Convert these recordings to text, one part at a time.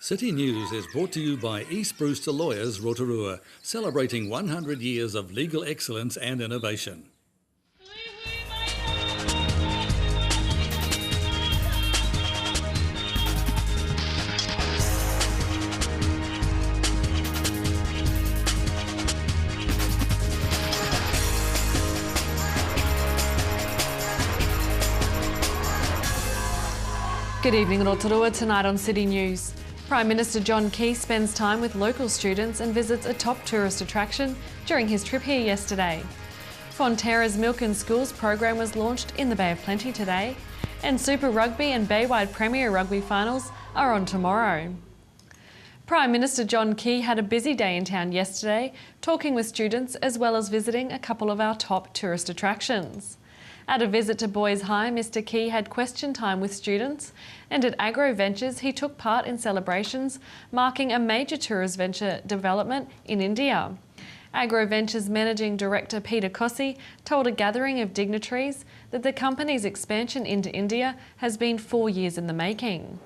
City News is brought to you by East Brewster Lawyers Rotorua, celebrating 100 years of legal excellence and innovation. Good evening, Rotorua. Tonight on City News. Prime Minister John Key spends time with local students and visits a top tourist attraction during his trip here yesterday. Fonterra's Milk and Schools program was launched in the Bay of Plenty today, and Super Rugby and Baywide Premier Rugby finals are on tomorrow. Prime Minister John Key had a busy day in town yesterday, talking with students as well as visiting a couple of our top tourist attractions. At a visit to Boys High, Mr Key had question time with students, and at Agro Ventures he took part in celebrations marking a major tourist venture development in India. Agro Ventures Managing Director Peter Kossi told a gathering of dignitaries that the company's expansion into India has been 4 years in the making.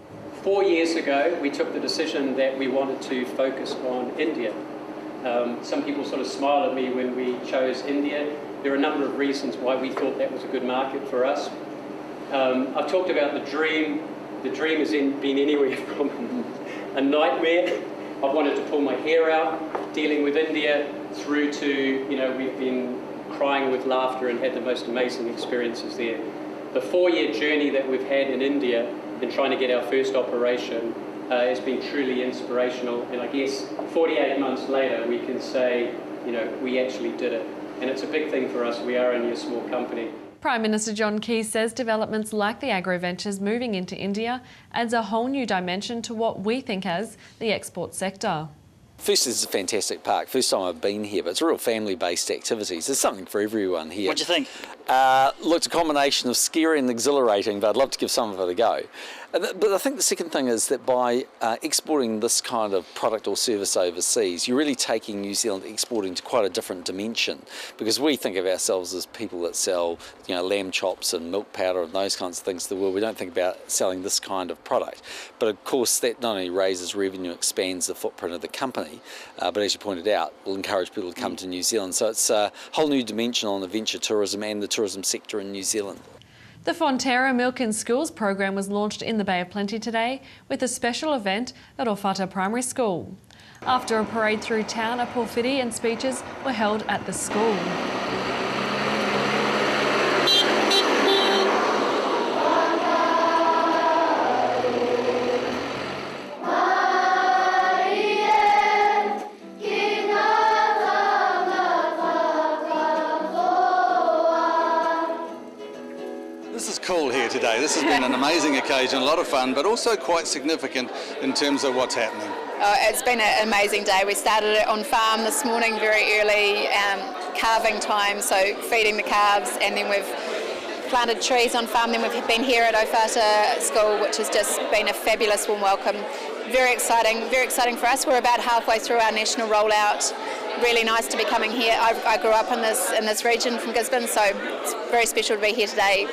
4 years ago we took the decision that we wanted to focus on India. Some people sort of smiled at me when we chose India. There are a number of reasons why we thought that was a good market for us. I've talked about the dream. The dream has been anywhere from a nightmare. I've wanted to pull my hair out dealing with India through to, we've been crying with laughter and had the most amazing experiences there. The 4-year journey that we've had in India in trying to get our first operation has been truly inspirational. And I guess 48 months later, we can say, we actually did it. And it's a big thing for us. We are only a small company. Prime Minister John Key says developments like the Agro Ventures moving into India adds a whole new dimension to what we think as the export sector. First, it's a fantastic park. First time I've been here, but it's a real family-based activities. There's something for everyone here. What do you think? Look, it's a combination of scary and exhilarating, but I'd love to give some of it a go. But I think the second thing is that by exporting this kind of product or service overseas, you're really taking New Zealand exporting to quite a different dimension, because we think of ourselves as people that sell, lamb chops and milk powder and those kinds of things to the world. We don't think about selling this kind of product. But of course, that not only raises revenue, expands the footprint of the company, but as you pointed out, will encourage people to come to New Zealand. So it's a whole new dimension on adventure tourism and the tourism sector in New Zealand. The Fonterra Milk and Schools program was launched in the Bay of Plenty today with a special event at Orwhata Primary School. After a parade through town, a porphyry and speeches were held at the school. This is cool here today. This has been an amazing occasion, a lot of fun, but also quite significant in terms of what's happening. It's been an amazing day. We started it on farm this morning very early, calving time, so feeding the calves, and then we've planted trees on farm. Then we've been here at Orwhata School, which has just been a fabulous warm welcome. Very exciting for us. We're about halfway through our national rollout. Really nice to be coming here. I grew up in this region from Gisborne, so it's very special to be here today.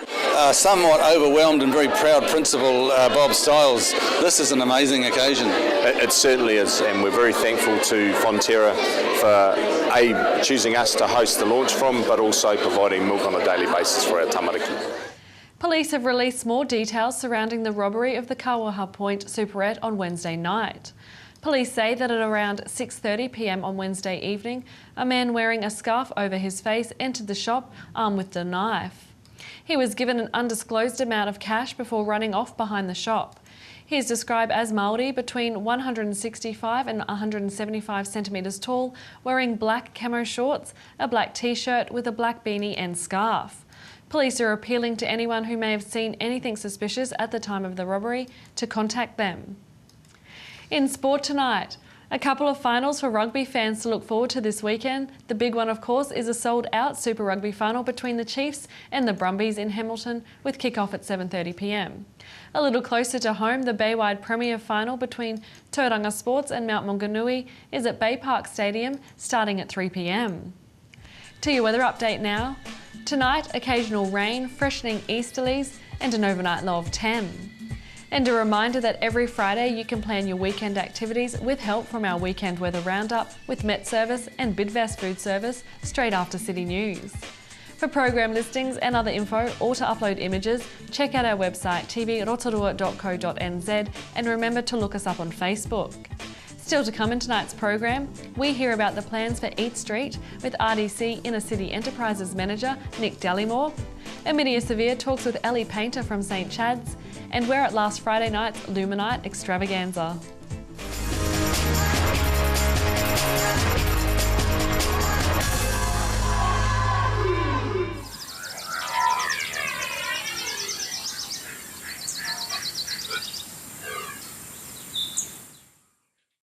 Somewhat overwhelmed and very proud Principal Bob Stiles. This is an amazing occasion. It certainly is, and we're very thankful to Fonterra for choosing us to host the launch from, but also providing milk on a daily basis for our tamariki. Police have released more details surrounding the robbery of the Kawaha Point Superette on Wednesday night. Police say that at around 6:30 p.m. on Wednesday evening, a man wearing a scarf over his face entered the shop armed with a knife. He was given an undisclosed amount of cash before running off behind the shop. He is described as Māori, between 165 and 175 centimetres tall, wearing black camo shorts, a black t-shirt with a black beanie and scarf. Police are appealing to anyone who may have seen anything suspicious at the time of the robbery to contact them. In sport tonight, a couple of finals for rugby fans to look forward to this weekend. The big one, of course, is a sold-out Super Rugby final between the Chiefs and the Brumbies in Hamilton, with kick-off at 7:30 p.m. A little closer to home, the Baywide Premier final between Tauranga Sports and Mount Maunganui is at Bay Park Stadium, starting at 3 p.m. To your weather update now. Tonight, occasional rain, freshening easterlies and an overnight low of 10. And a reminder that every Friday you can plan your weekend activities with help from our Weekend Weather Roundup with Met Service and Bidvest Food Service straight after City News. For program listings and other info or to upload images, check out our website tvrotorua.co.nz and remember to look us up on Facebook. Still to come in tonight's program, we hear about the plans for Eat Street with RDC Inner City Enterprises Manager Nick Dallymore. Emidia Severe talks with Ellie Painter from St Chad's, and we're at last Friday night's Luminite Extravaganza.